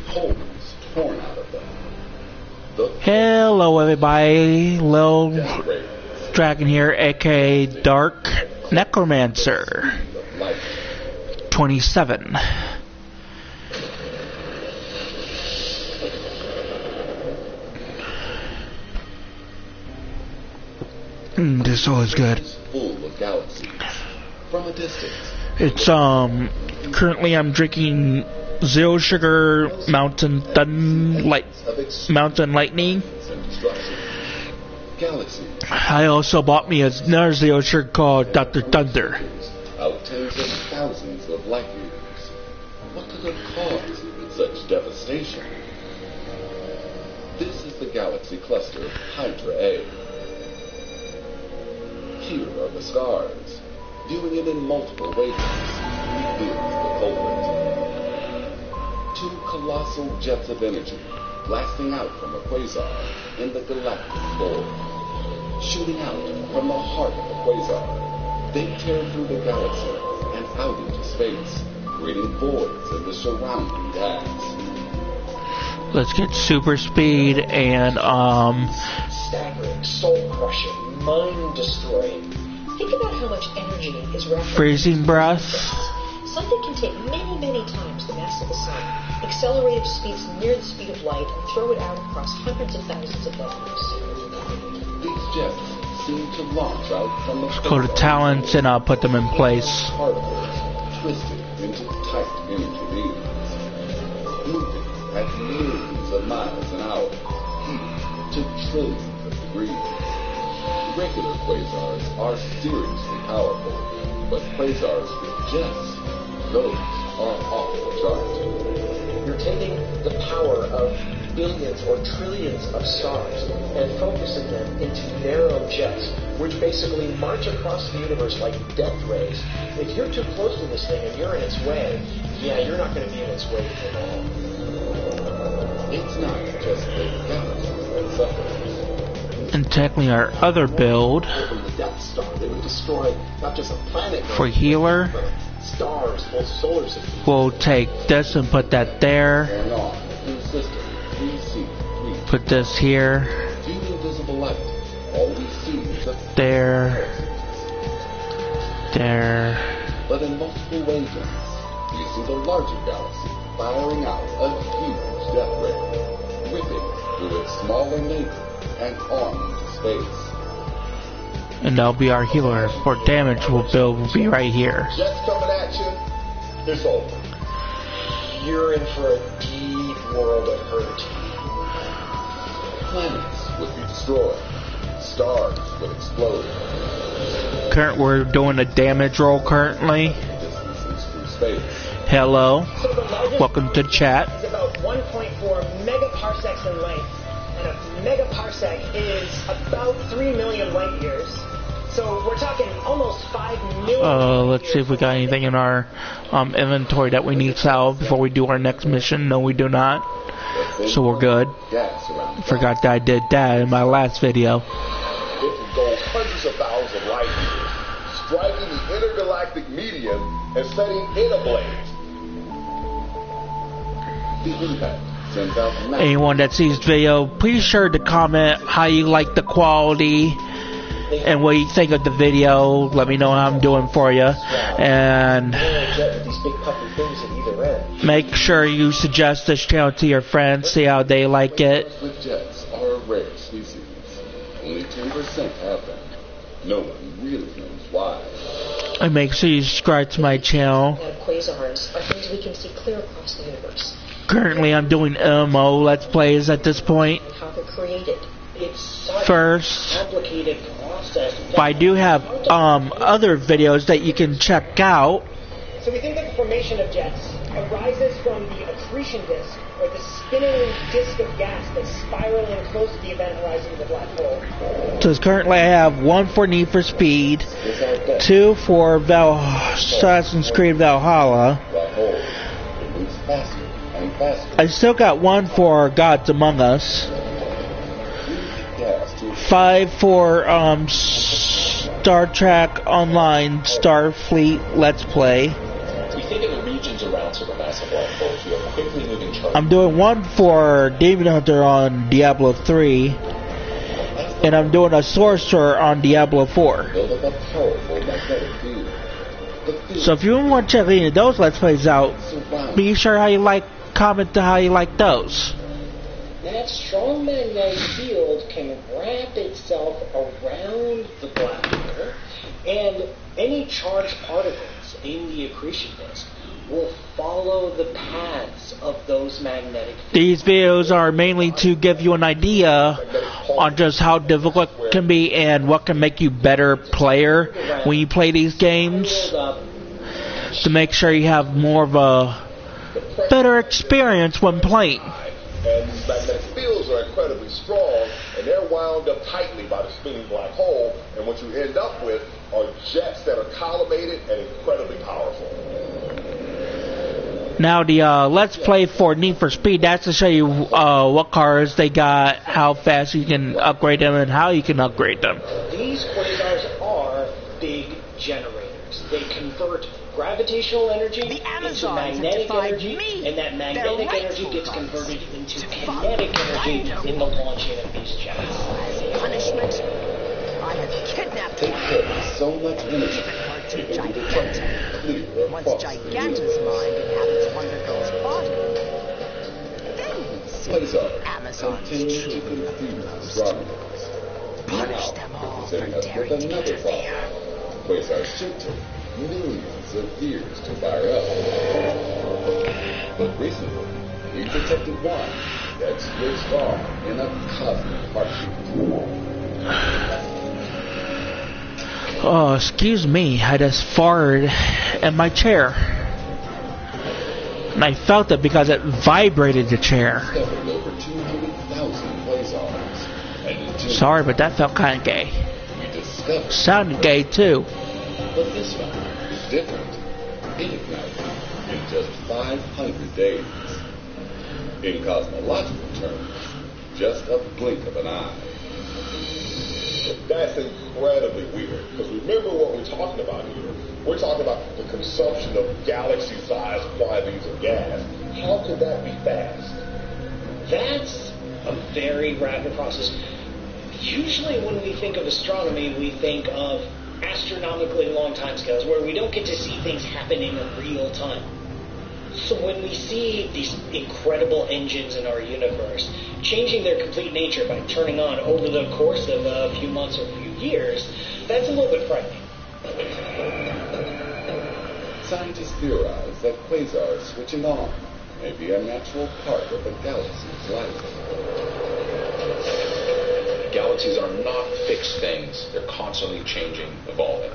holes torn out of them. Hello everybody, Lil Dragon here, aka Dark Necromancer 27. This all is good. Full of galaxies from a distance. It's currently I'm drinking Zero Sugar Mountain Lightning. I also bought me another Zero Sugar called Dr. Thunder. Out tens of thousands of light years. What could have caused such devastation? This is the galaxy cluster Hydra A. Here are the stars. Viewing it in multiple wavelengths reveals the culprit. Two colossal jets of energy blasting out from a quasar in the galactic void. Shooting out from the heart of the quasar, they tear through the galaxy and out into space, creating voids in the surrounding gas. Let's get super speed and staggering, soul-crushing, mind-destroying. Think about how much energy is wrapped up freezing breath. Something can take many, many times the mass of the sun, accelerate its speeds near the speed of light, and throw it out across hundreds of thousands of light years. These jets seem to launch out from the Go to talents and I'll put them in place. particles twisted into tight energy beams, moving at millions of miles an hour, heating to trillions of degrees. Regular quasars are seriously powerful, but quasars with jets, those are off the chart. You're taking the power of billions or trillions of stars and focusing them into narrow jets, which basically march across the universe like death rays. If you're too close to this thing and you're in its way, you're not going to be in its way at all. It's not just the galaxies that suffer. And technically our other build From the Death Star, they would destroy not just a planet, for healer, but stars, whole solar systems. we'll take this and put that there. And on through system 3C3. Put this here, Due to invisible light, all we see is a there, there. But in multiple wavelengths, we see the larger galaxy firing out a huge death ray, whipping through its smaller neighbor and on into space. And that'll be our healer. For damage we'll build will be right here. Jets coming at you, it's over. You're in for a deep world of hurt. Planets would be destroyed. Stars would explode. We're doing a damage roll currently. Distances through space. Hello, So the largest welcome to chat. is about 1.4 megaparsecs in length, and a megaparsec is about 3 million light years. So we're talking almost 5 million. Let's see if we got anything in our inventory that we need to sell before we do our next mission. No, we do not. So we're good. Gas around. Forgot that I did that in my last video. It can go hundreds of thousands of light years, striking the intergalactic medium and setting it ablaze. The impact sends out massive Anyone that sees this video, please sure to comment how you like the quality and what you think of the video. Let me know how I'm doing for you. And Jet with these big puffy things at either end. make sure you suggest this channel to your friends, see how they like it. with jets are a rare species. Only 10% have them. No one really knows why. And make sure you subscribe to my channel. And quasars are things we can see clear across the universe. Currently I'm doing MMO Let's Plays at this point. How they're created. It's such First, a complicated process. but I do have other videos that you can check out. So we think that the formation of jets arises from the accretion disk, or the spinning disk of gas that's spiraling close to the event horizon of the black hole. So currently I have one for Need for Speed, two for Assassin's Creed Valhalla. Black hole. It moves faster and faster. I still got one for Gods Among Us. Gas to 5 for Star Trek Online Starfleet Let's Play. think of the regions around supermassive black holes, you have quickly moving charges. I'm doing one for Demon Hunter on Diablo 3, and I'm doing a Sorcerer on Diablo 4. Build up a powerful magnetic field. The field So if you want to check any of those Let's Plays out, surrounds be sure how you like, comment to how you like those. That strong magnetic field can wrap itself around the black hole, and any charged particles in the accretion disk will follow the paths of those magnetic fields. These videos are mainly to give you an idea on just how difficult it can be and what can make you better player when you play these games, Build up to make sure you have more of a better experience when playing. And these magnetic fields are incredibly strong, and they're wound up tightly by the spinning black hole, and what you end up with are jets that are collimated and incredibly powerful. Now the Let's Play for Need for Speed, that's to show you what cars they got, how fast you can upgrade them, and how you can upgrade them. These quasars are big generators. They convert gravitational energy The into Amazons have magnetic defied energy, me, and that magnetic their energy rightful gets rights, converted into to kinetic find energy Rhino. in the launching of these jets. As punishment, I have kidnapped They one. put so much energy Given her to into the Giganta. clear Once across the Giganta's universe. mind inhabits Wonder Girl's body, then we'll see Quasars Amazon's continue to true confuse most. astronomers. Punish Now, them all for presenting us with daring to another interfere. problem. Quasars should take millions of years to fire up. But recently, we detected one that stood strong in a cosmic heartbeat. Oh, excuse me, I just farted in my chair. And I felt it because it vibrated the chair. Discovered over 200,000 quasars. And in June, Sorry, but that felt kind of gay. we discovered, Sounded gay too. but this one is different. It ignited in just 500 days. In cosmological terms, just a blink of an eye. That's incredibly weird, because remember what we're talking about here. We're talking about the consumption of galaxy-sized quantities of gas. How could that be fast? That's a very rapid process. Usually when we think of astronomy, we think of astronomically long timescales where we don't get to see things happen in real time. So when we see these incredible engines in our universe changing their complete nature by turning on over the course of a few months or a few years, that's a little bit frightening. Scientists theorize that quasars switching on may be a natural part of the galaxy's life. Galaxies are not fixed things. They're constantly changing, evolving.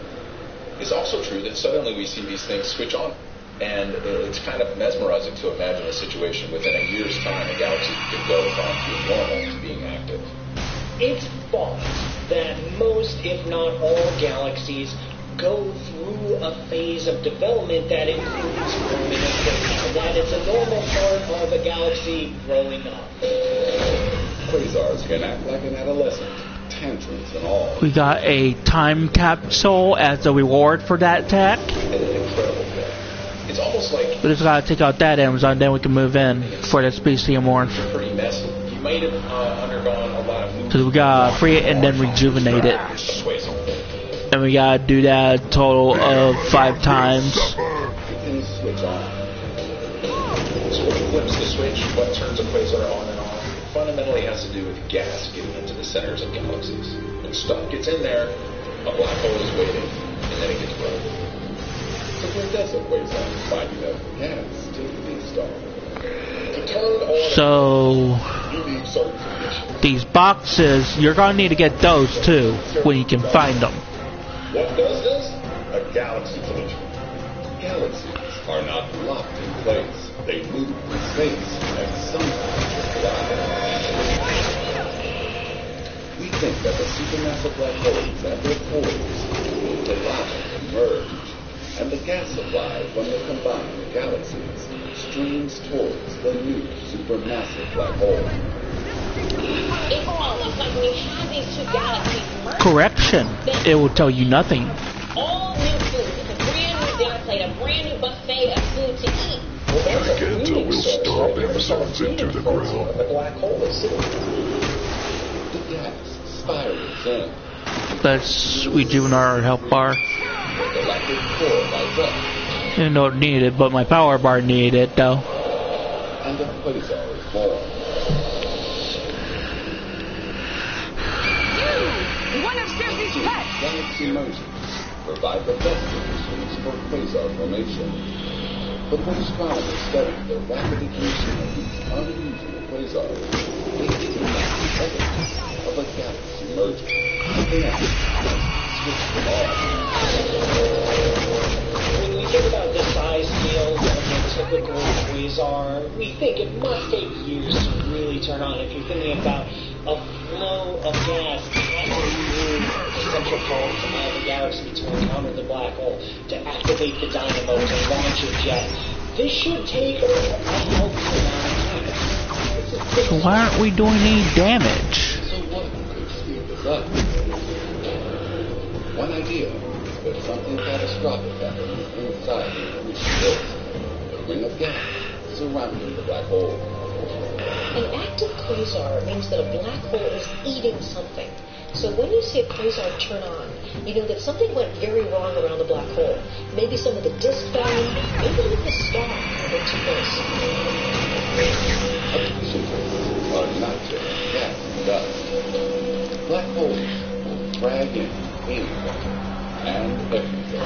It's also true that suddenly we see these things switch on. And it's kind of mesmerizing to imagine a situation within a year's time a galaxy could go from being normal to being active. It's thought that most, if not all, galaxies go through a phase of development that includes forming a quasar, and that it's a normal part of a galaxy growing up. Quasars can act like an adolescent, tantrums and all. We got a time capsule as a reward for that attack. And an incredible thing. It's almost like We just gotta take out that Amazon, then we can move in for the Species Morph. you're pretty messy. You might have undergone a lot of movement. Because we gotta free it and then rejuvenate it. And we gotta do that a total of 5 times. You can switch on. So what flips the switch, what turns a quasar on and off, fundamentally has to do with gas getting into the centers of galaxies. When stuff gets in there, a black hole is waiting, and then it gets broken. So where does a quasar find enough gas to be started? To turn on, So you need certain conditions. these boxes, you're gonna need to get those too when you can find them. What does this? A galaxy collision. Galaxies are not locked in place. They move in space and sometimes collide. We think that the supermassive black holes at their cores will collide and merge, and the gas supply from the combined galaxies streams towards the new supermassive black hole. It's almost like we have these two galaxies merged. Correction, it will tell you nothing. All new food. It's a brand new dinner plate, a brand new buffet of themselves into the ground. The black hole is sitting in. The gas spirals in. Let's rejuvenate our health bar. The galactic core lights up, Didn't know it needed it, but my power bar needed it though. and a quasar is born. You! One of Circe's pets! Galaxy mergers provide the best conditions for quasar formation. But when astronomers study the rapid ignition of these unusual quasars, they recognize the evidence of a galaxy merger. Switch them off. When we think about the size scale of a typical quasar, we think it must take years to really turn on. If you're thinking about a flow of gas passing through the central columns of the galaxy to encounter the black hole, to activate the dynamo, to launch a jet, this should take a healthy amount of time. So why aren't we doing any damage? So what could speed this up? One idea is that something catastrophic happens inside the accretion disk, the ring of gas surrounding the black hole. An active quasar means that a black hole is eating something. So when you see a quasar turn on, you know that something went very wrong around the black hole. Maybe some of the disk fell, maybe even the star went to waste. Accretion disks are not just gas and dust. Black holes will drag in anything and everything.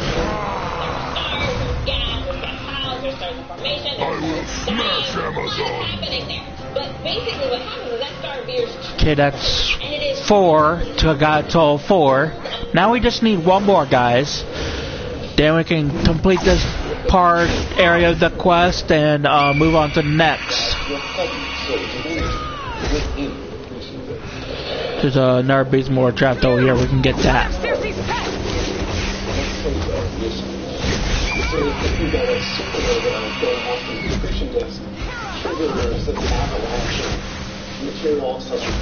Gas, there's got clouds, there's certain formation, there's Smash Amazon! happening there. But basically what happens is that star veers, Okay, that's and it is 4 to got to 4. Now we just need one more, guys. Then we can complete this part area of the quest and move on to the next. Your sudden surge of energy within the accretion disk. There's another beast more trapped over here. We can get that. Circe's pets! Quasar ignition. So if you got a supernova going off the accretion disk, triggers the avalanche of material such as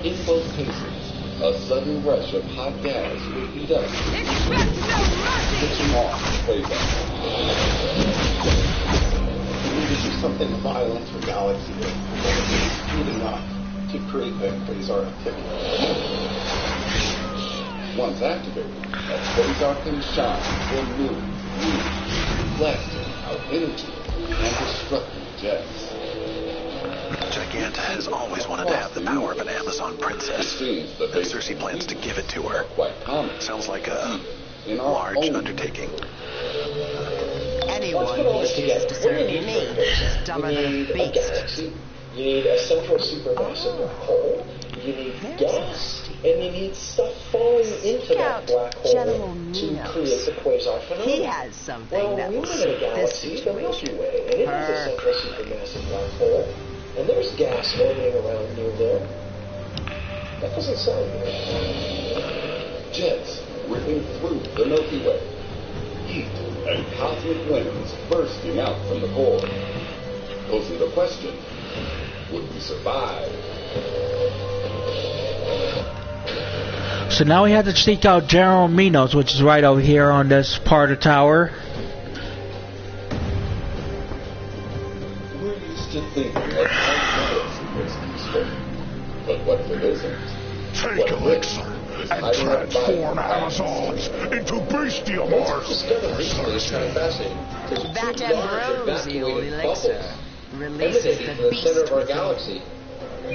In both cases, a sudden rush of hot gas will heat up, Expect no mercy! switching off the quasar. You need to do something violent for Galaxy to speeding up to create that quasar activity. Once activated, a quasar can shine for new, blasting out energy and destructive jets. Giganta has always wanted to have the power of an Amazon It princess, seems the and basic Circe plans to give it to are her. quite common. Sounds like a In our large own undertaking. Anyone Let's put who all this refuses together. to What serve do you me need for is this? dumber You than a need a beast. galaxy. You need a central supermassive black hole. You need Very gas. And you need stuff falling into that Scout black hole General to Minos. create the quasar phenomenon. He has something Well, that we will live in a suit this galaxy, the Milky situation. Way, and it has a central supermassive black hole. And there's gas orbiting around near there. That doesn't sound good. Jets ripping through the Milky Way. Heat and cosmic winds bursting out from the core. Posing the question, would we survive? So now we have to seek out General Minos, which is right over here on this part of the tower. We're used to thinking of our galaxy as peaceful. But what if it isn't? Take Elixir and transform Amazons into bestiamars! Discovered recently is kind of fascinating. There's That two large ambrosial evacuated elixir bubbles releases emanating the from the center beast of our within. galaxy.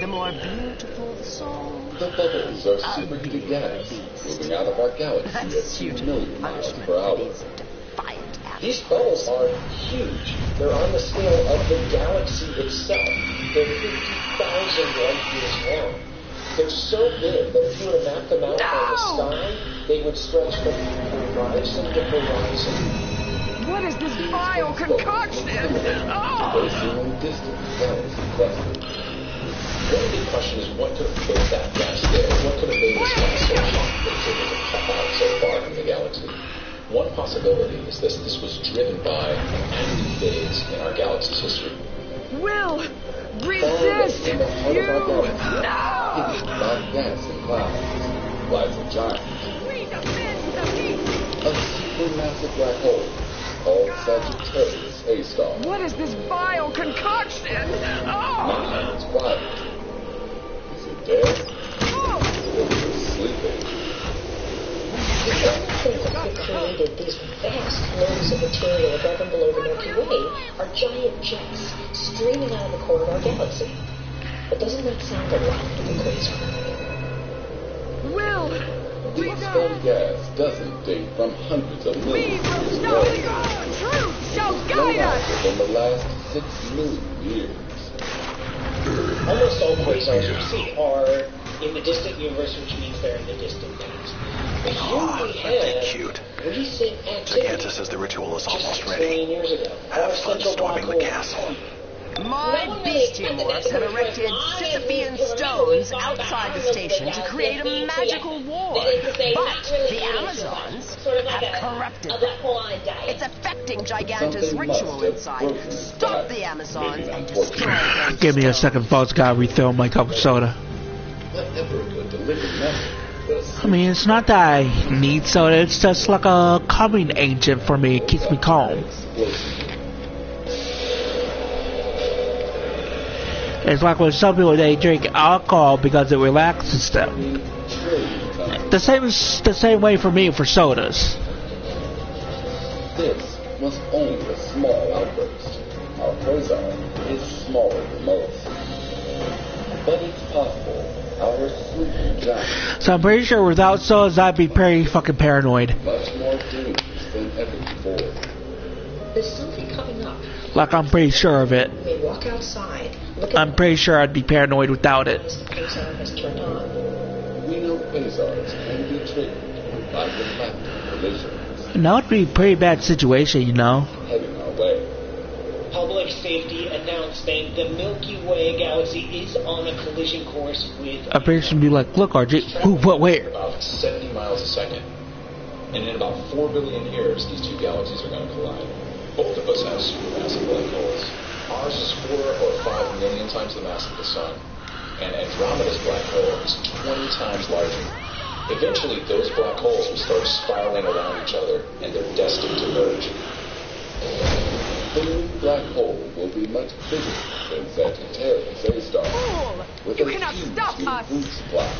The more beautiful the soul, The bubbles are superheated gas moving out of our galaxy a at 2 suitable million miles punishment per for hour. these defiant These animals. bubbles are huge. They're on the scale of the galaxy itself. They're 50,000 light years long. They're so big that if you were to map them out on the sky, they would stretch from horizon to horizon. What is this vile concoction? Oh! Racing in distant galaxy clusters. One big question is what could have filled that gas there? What could have made this gas so hot that it was cut out so far from the galaxy? One possibility is this was driven by an active phase in our galaxy's history. Will resist you! No! Hidden by gas and clouds lies a giant, We defend the beast! a supermassive black hole called Sagittarius Complex A-star. What is this vile concoction? Oh! It's quiet. Is it dead? Oh! Or is it sleeping? The only things that created these vast flows of material above and below the Milky Way are giant jets streaming out of the core of our galaxy. But doesn't that sound a lot like a quasar? Will! Deep space gas doesn't date from hundreds of We millions will of know years. your truth shall No guide longer us! than the last 6 million years. Almost all quasars we see are in the distant universe, which means they're in the distant past. But here Aw, we aren't they have cute? recent activity. Gigantus says the ritual is Just almost 6 ready. million years ago. Have Our fun central storming black the hole. castle. My bestium works have erected Sisyphean stones outside the station to create a magical ward. But the Amazons have corrupted them. It's affecting Gigantus' ritual inside. Stop the Amazons and destroy them. Give me a second, folks. Gotta refill my Coke soda. Whatever could deliver nothing. I mean, it's not that I need soda. It's just like a calming agent for me. It keeps me calm. It's like when some people, they drink alcohol because it relaxes them. The same way for me for sodas. This was only a small outburst. Our quasar is smaller than most. But it's possible our sleeping giant So I'm pretty sure without sodas, I'd be pretty fucking paranoid. much more dangerous than ever before. There's something coming up. Like I'm pretty sure of it. We walk outside, look at I'm pretty sure I'd be paranoid without it. the quasar has turned on. We know quasars can be triggered by galactic collisions And that would be a pretty bad situation, you know. heading our way. Public safety announcing the Milky Way galaxy is on a collision course with I'm pretty sure I'd be like, look, RJ, ooh, what, where? About 70 miles a second. And in about 4 billion years, these two galaxies are going to collide. Both of us have supermassive black holes. Ours is 4 or 5 million times the mass of the Sun. And Andromeda's black hole is 20 times larger. Eventually, those black holes will start spiraling around each other, and they're destined to merge. The new black hole will be much bigger than Sagittarius A-star, Fool! with You a cannot huge stop new us! food supply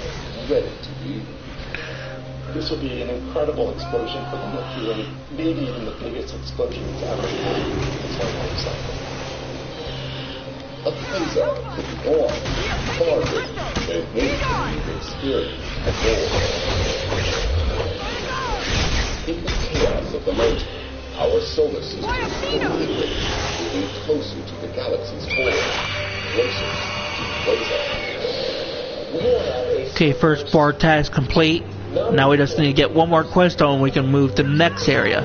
ready to be eaten. This will be an incredible explosion for the Milky Way, maybe even the biggest explosion it's ever had in its whole life cycle. A quasar could be born far bigger than anything we've experienced before. In the chaos of the merger, our solar system is completely moving closer to the galaxy's core, closer to quasars. we will have a Okay, first bar task complete. Now we just need to get one more quest stone and we can move to the next area.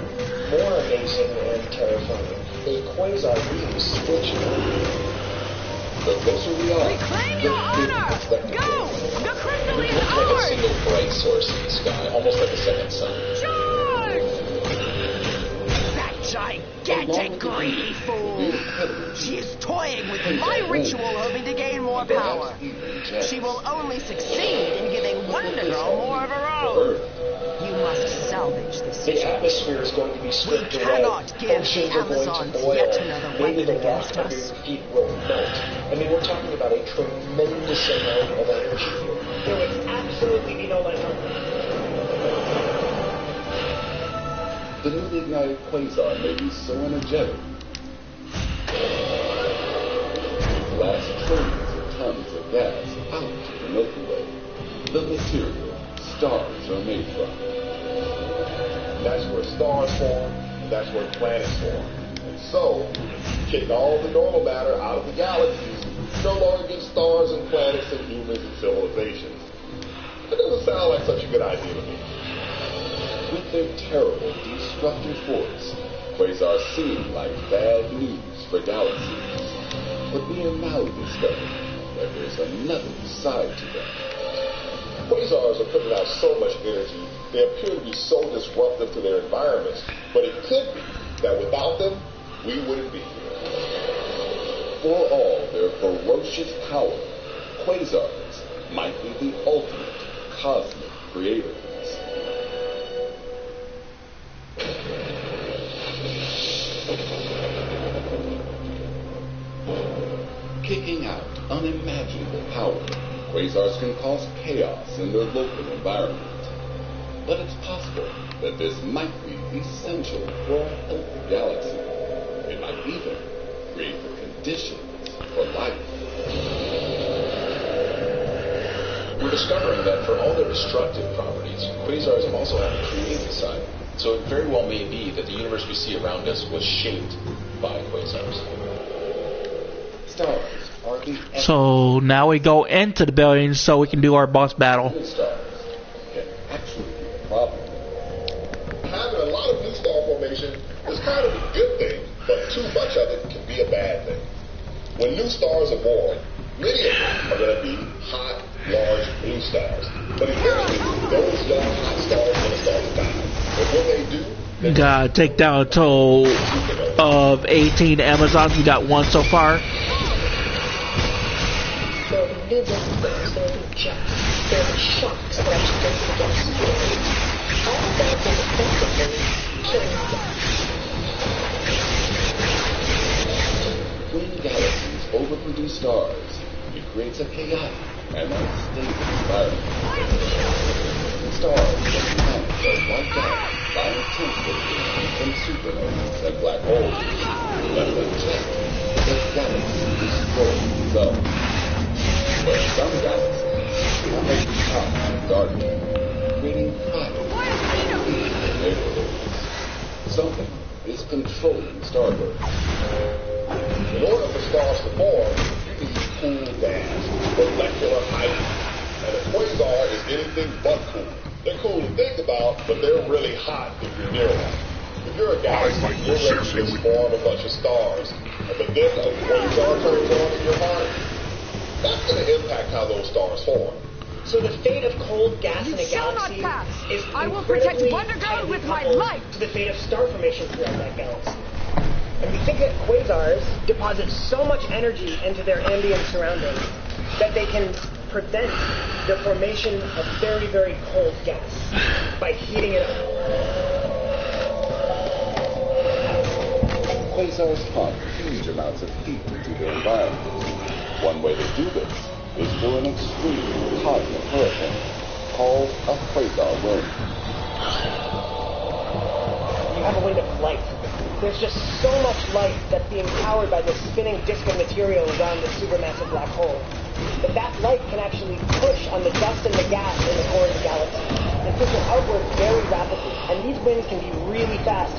more amazing and terrifying. A quasar being switched on. The closer we are, Reclaim the your bigger honor! the spectacle. Go! The crystal It is looks like a ours! single bright source in the sky, almost like a second sun. Charge! That gigantic greedy fool! She is toying with my ritual, hoping to gain more power. She will only succeed in giving Wonder Girl more of her own. You must salvage this The situation. atmosphere is going to be stripped We away. cannot give Oceans the are going Amazons to boil. yet another Maybe weapon the rock against under us. your feet will melt. I mean, we're talking about a tremendous amount of energy here. There would absolutely be no life on Earth. The newly ignited quasar may be so energetic. Blast trillions of tons of gas out to the Milky Way, the material stars are made from. That's where stars form, and that's where planets form. And so, kick all the normal matter out of the galaxies, no longer get stars and planets and humans and civilizations. That doesn't sound like such a good idea to me. With their terrible destructive force, quasars seem like bad news for galaxies. But we are now discovering that there's another side to them. Quasars are putting out so much energy, they appear to be so disruptive to their environments, but it could be that without them, we wouldn't be here. For all their ferocious power, quasars might be the ultimate cosmic creators. quasars can cause chaos in their local environment. But it's possible that this might be essential for a healthy galaxy. It might even create the conditions for life. We're discovering that for all their destructive properties, quasars have also had a creative side. So it very well may be that the universe we see around us was shaped by quasars. Stars are the So now we go into the building so we can do our boss battle. new stars can actually be a problem. Having a lot of new star formation is kind of a good thing, but too much of it can be a bad thing. When new stars are born, many of them are going to be hot, large blue stars. But eventually, those young hot stars are going to start to die. And when they do, You gotta take down a total of 18 Amazons. We got one so far. There will be new businesses, there will be jets, there will be shocks that actually go to the gas field. All of that is effectively killing the gas. When galaxies overproduce stars, it creates a chaotic and unstable environment. Stars and planets are wiped out by intensely from supernovas and black holes. But the jet, the galaxy destroys itself. But some galaxies are making hot and dark, creating fires in neighborhoods. Something is controlling starburst. in order for stars to form, you need cool gas, molecular hydrogen. And a quasar is anything but cool. They're cool to think about, but they're really hot if you're near them. If you're a galaxy, you're ready to just form a bunch of stars. But then a quasar turns on in your heart, that's going to impact how those stars form. So the fate of cold gas in a galaxy is I will protect incredibly Wonder Girl tightly with my coupled life. to the fate of star formation throughout that galaxy. And we think that quasars deposit so much energy into their ambient surroundings that they can prevent the formation of very, very cold gas by heating it up. Quasars pump huge amounts of heat into their environment. One way to do this is through an extreme cosmic hurricane called a quasar wind. You have a wind of light. There's just so much light that's being powered by this spinning disk of material around the supermassive black hole. But that light can actually push on the dust and the gas in the core of the galaxy and push it outward very rapidly. And these winds can be really fast.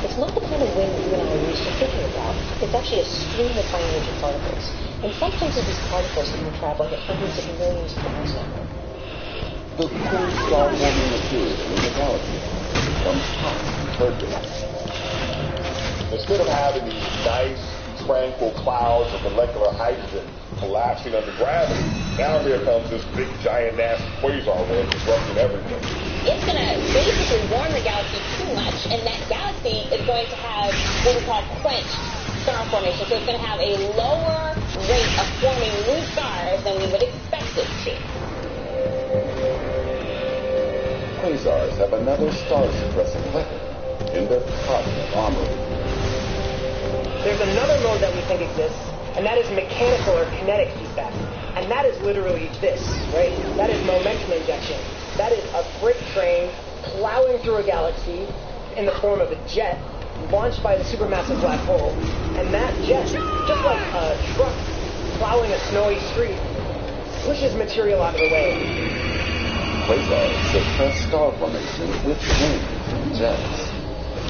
It's not the kind of wind you and I are used to thinking about. It's actually a stream of high-energy particles. In some places, these particles can be traveling at hundreds of millions of miles an hour. The cool star-forming material in the galaxy becomes hot and turbulent. Instead of having these nice, tranquil clouds of molecular hydrogen collapsing under gravity, now here comes this big, giant, nasty quasar wind disrupting everything. It's going to basically warm the galaxy too much, and that galaxy is going to have what we call quenched star formation. So it's going to have a lower rate of forming new stars than we would expect it to. Quasars have another star-suppressing weapon in their cosmic armory. There's another mode that we think exists, and that is mechanical or kinetic feedback. And that is literally this, right? That is momentum injection. That is a freight train plowing through a galaxy in the form of a jet launched by the supermassive black hole. And that jet, just like a truck plowing a snowy street, pushes material out of the way. Quasars suppress star formation with winds and jets.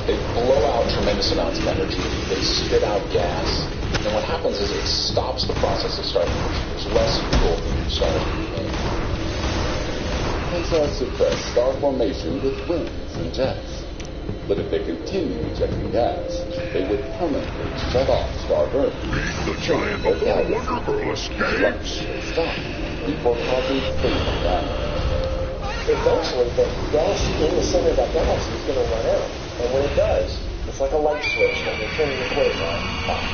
They blow out tremendous amounts of energy. They spit out gas. And what happens is it stops the process of star formation. There's less fuel for new stars to be made. Quasars suppress star formation with winds and jets. But if they continue ejecting gas, they would permanently shut off star burning. The giant of Wonder Girl escapes. Stop before causing fatal damage. Eventually, the gas in the center of that galaxy is going to run out. And when it does, it's like a light switch that will turn the quasar off.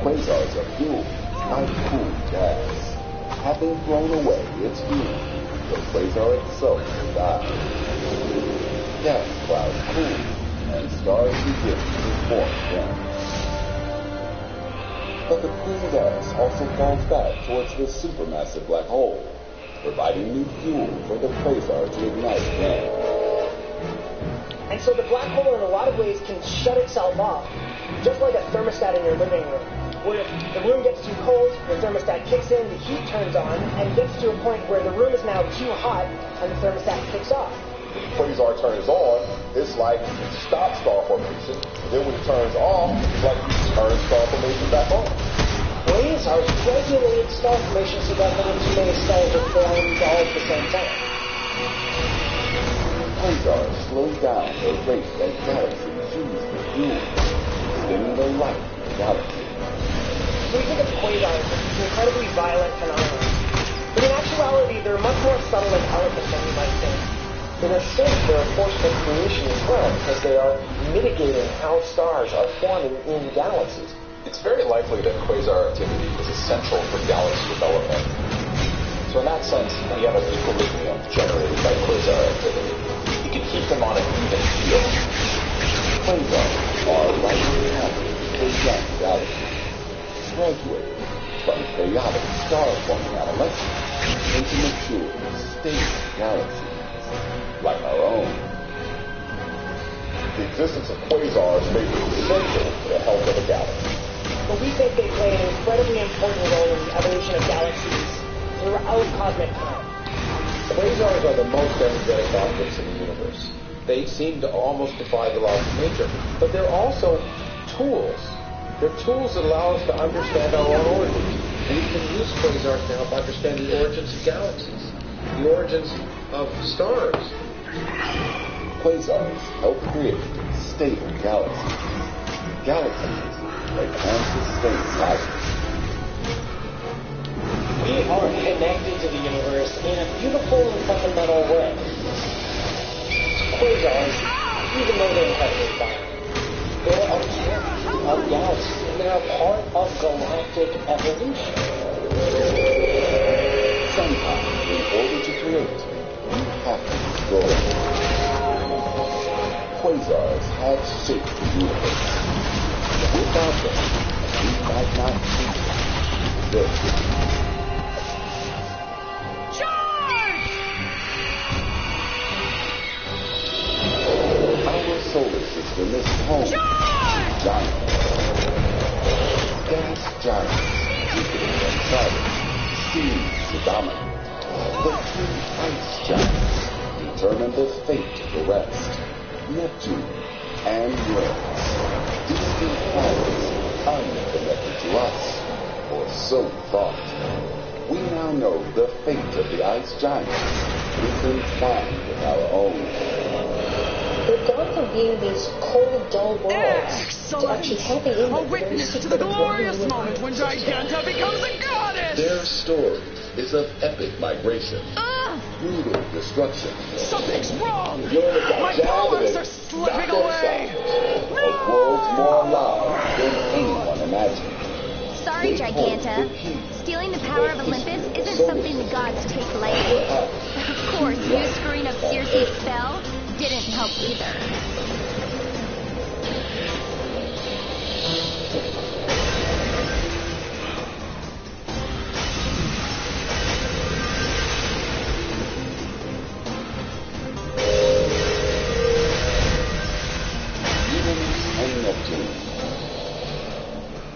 Quasars are fueled by cool gas. Having thrown away its fuel, the quasar itself will die. Gas clouds cool, and stars begin to form again. But the Quasars also falls back towards the supermassive black hole, providing new fuel for the quasar to ignite again. And so the black hole in a lot of ways can shut itself off, just like a thermostat in your living room, where if the room gets too cold, the thermostat kicks in, the heat turns on, and gets to a point where the room is now too hot, and the thermostat kicks off. When the quasar turns on, it's like it stops star formation. Then when it turns off, it's like you turn star formation back on. Quasars regulate star formation so that not too many stars are formed all at the same time. Quasars slow down the rate that galaxies use the fuel, extending the life of the galaxy. We think of quasars as an incredibly violent phenomenon. But in actuality, they're much more subtle and elegant than you might think. In a sense, they're a force for creation as well, because they are mitigating how stars are forming in galaxies. It's very likely that quasar activity is essential for galaxy development. So in that sense, we have an equilibrium generated by quasar activity. You can keep them on an even keel. Quasars are like the young galaxies, graduating from chaotic star-forming adolescence into mature, stable galaxies, like our own. The existence of quasars may be essential for the health of a galaxy. But we think they play an incredibly important role in the evolution of galaxies throughout cosmic time. Quasars are the most energetic objects in the universe. They seem to almost defy the laws of nature. But they're also tools. They're tools that allow us to understand our own origins. And we can use quasars to help understand the origins of galaxies, the origins of stars. Quasars help create stable galaxies. Galaxies that can sustain life. We are connected to the universe in a beautiful and fundamental way. Quasars, even though they have environment, they're a part of galaxies, and they're a part of galactic evolution. Sometimes, in order to create, you have to destroy. Quasars have shaped the universe. Without them, we might not see this. Our solar system is home to giants. Gas giants, Jupiter and Saturn, seem to dominate. The two ice giants determine the fate of the rest. Neptune and Uranus, distant planets unconnected to us, or so we thought. We now know the fate of the ice giants is entwined with our own. They've gone from being these cold, dull worlds to actually having in A witness to the glorious moment when Giganta becomes a goddess! Their story is of epic migration, brutal destruction. Something's wrong! My powers are slipping away! Of worlds more alive than anyone imagined. Sorry, Giganta. Stealing the power of Olympus isn't something the gods take lightly. Of course, you screwing up Circe's spell didn't help either.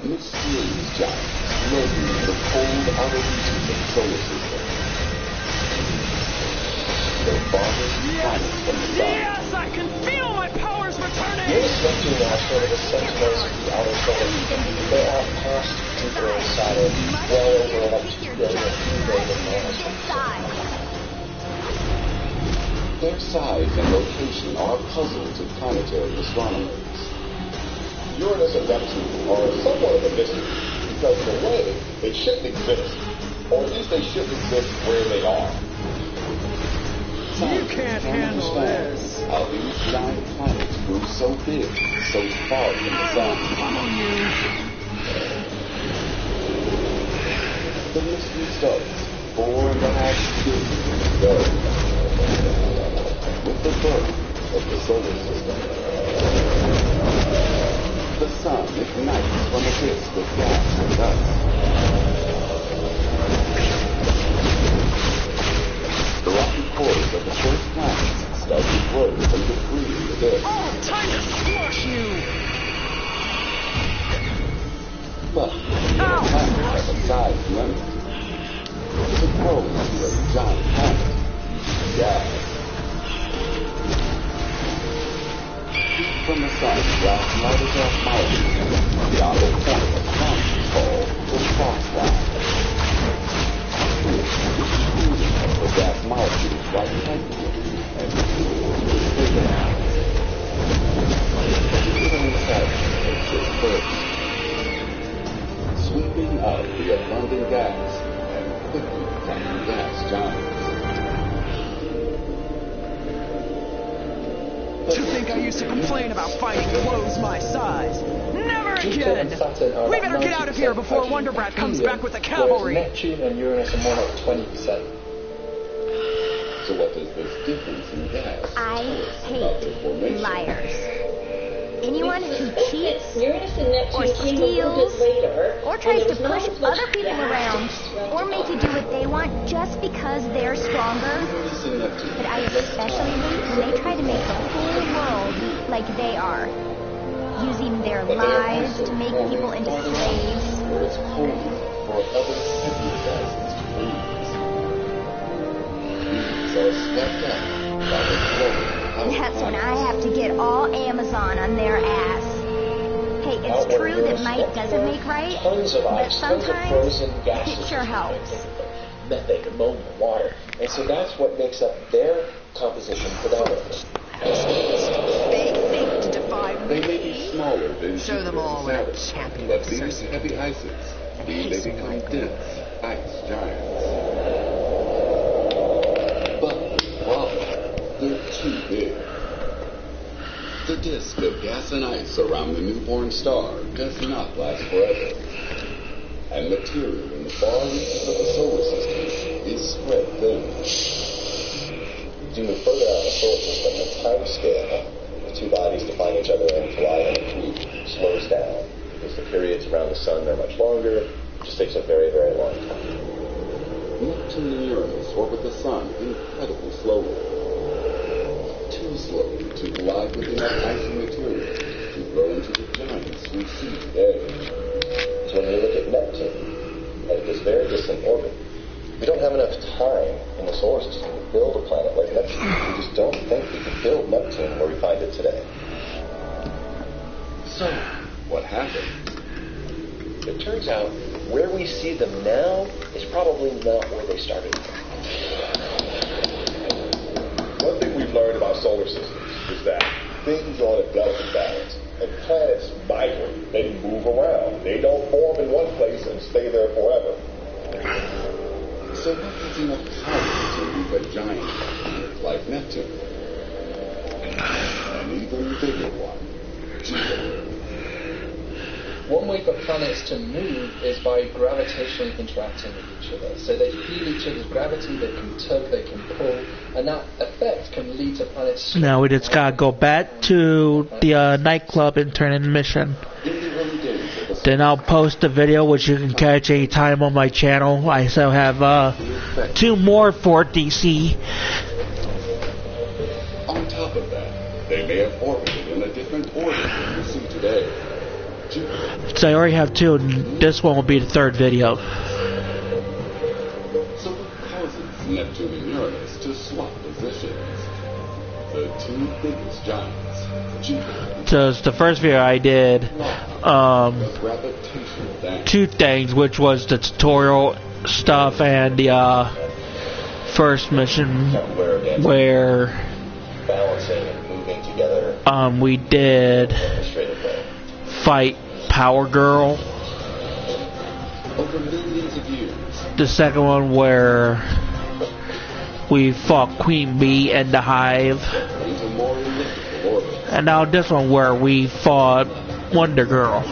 Mysterious giants lurking in the cold outer reaches of the solar system. Their farthest planets from the sun. Yes, I can feel my powers returning! Neptune now sort of the sentinels of the outer solar system. They are past Jupiter and Saturn, well over 11 billion miles. Their size and location are a puzzle to planetary astronomers. Uranus and Neptune are somewhat of a mystery because in a way they shouldn't exist, or at least they shouldn't exist where they are. You can't handle this. How these giant planets grew so big, so far from the sun. The mystery starts 4.5 billion years ago with the birth of the solar system. The sun ignites from a disk of gas and dust. the disk. Oh, time to squash you! But the planet has a size limit. To grow into a giant planet, gas. Heat from the sun drives lighter gas molecules beyond the point of quantum called the crossline. The gas molecules like hydrogen and helium. Takes its first, sweeping up the abundant gas and quickly becoming gas giants. To think I used to complain about finding clothes my size. Never again! We better get out of here before Wonder Brat comes back with the cavalry. Neptune and Uranus are more like 20%. So what does this difference in gas I about their hate formation? liars. Anyone who cheats Uranus and Neptune or came a little bit steals later, or tries to push other people around or make you do what they want just because they're stronger. But I especially hate when they try to make the whole world like they are, using their lives to make people into slaves. Where it's cold for other heavy gases to breathe. These are swept up by the flow. That's when I have to get all Amazon on their ass. Hey, it's true that might doesn't make right, but sometimes it sure helps. Methane, ammonia, water. And so that's what makes up their composition for that earth. They think to defy They may be smaller than Show them all what a champion but of these Cersei. heavy ices, they become dense ice giants. But the problem, they're too big. The disk of gas and ice around the newborn star does not last forever. And material in the far reaches of the solar system is spread thin. As you move further out in the solar system, the time scale the two bodies to find each other and collide on a cube slows down because the periods around the sun are much longer. It just takes a very, very long time. Neptune and Uranus orbit the sun incredibly slowly. Too slowly to collide with enough icy material to grow into the giants we see today. So when you look at Neptune, at this very distant orbit, we don't have enough time in the solar system to build a planet like Neptune. We just don't think we could build Neptune where we find it today. So, what happened? It turns out where we see them now is probably not where they started. One thing we've learned about solar systems is that things are on a delicate balance, and planets migrate. They move around. They don't form in one place and stay there forever. So what gives enough power to move a giant planet like Neptune? An even bigger one, Jupiter. One way for planets to move is by gravitationally interacting with each other. So they feel each other's gravity, they can tug, they can pull, and that effect can lead to planets... Now we just gotta go back to the nightclub and turn in mission. Then I'll post the video, which you can catch anytime on my channel. I still have 2 more for DC. On top of that, they may have orbited in a different orbit than we see today. So I already have 2, and this one will be the 3rd video. So what causes Neptune and Uranus to swap positions? The 2 biggest giants, Jupiter. So it's the first video I did, 2 things, which was the tutorial stuff and the first mission where Balancing and moving together. we did fight Power Girl. Over millions of years. The second one where we fought Queen Bee and the Hive. And now this one where we fought Wonder Girl.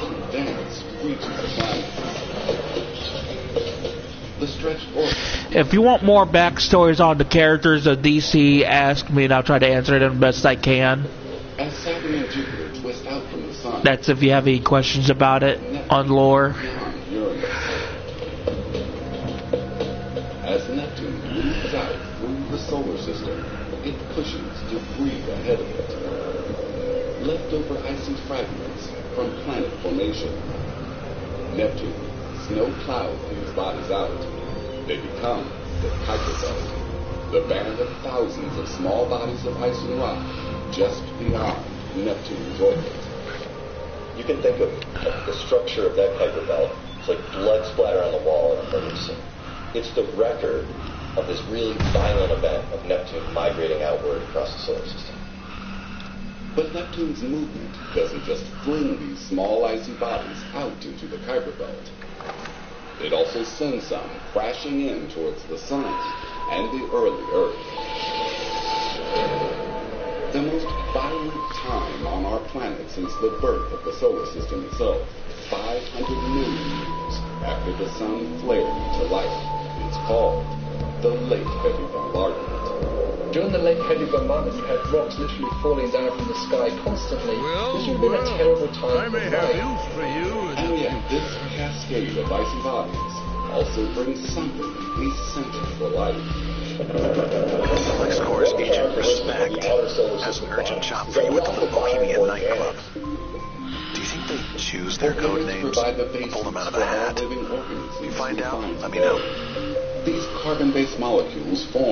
If you want more backstories on the characters of DC, ask me and I'll try to answer them best I can. As Saturn and Jupiter twist out from the sun, That's if you have any questions about it on lore. as Neptune moves out through the solar system, it pushes debris ahead of it. Leftover icy fragments from planet formation. Neptune, snow clouds these bodies out. They become the Kuiper Belt, the band of thousands of small bodies of ice and rock just beyond Neptune's orbit. You can think of the structure of that Kuiper Belt. It's like blood splatter on the wall in a murder scene. It's the record of this really violent event of Neptune migrating outward across the solar system. But Neptune's movement doesn't just fling these small icy bodies out into the Kuiper Belt. It also sends some crashing in towards the Sun and the early Earth. The most violent time on our planet since the birth of the solar system itself, 500 million years after the Sun flared into life, is called the Late Heavy Bombardment. During the Late Heavy Bombardment, you had rocks literally falling down from the sky constantly. This would have been a terrible time for life. And yet, this cascade of icy bodies also brings something essential for life. LexCorp's Agent Respect has an urgent job for you at the Bohemian nightclub. Do you think they choose their code names or pull them out of a hat? You find out, let me know. These carbon-based molecules form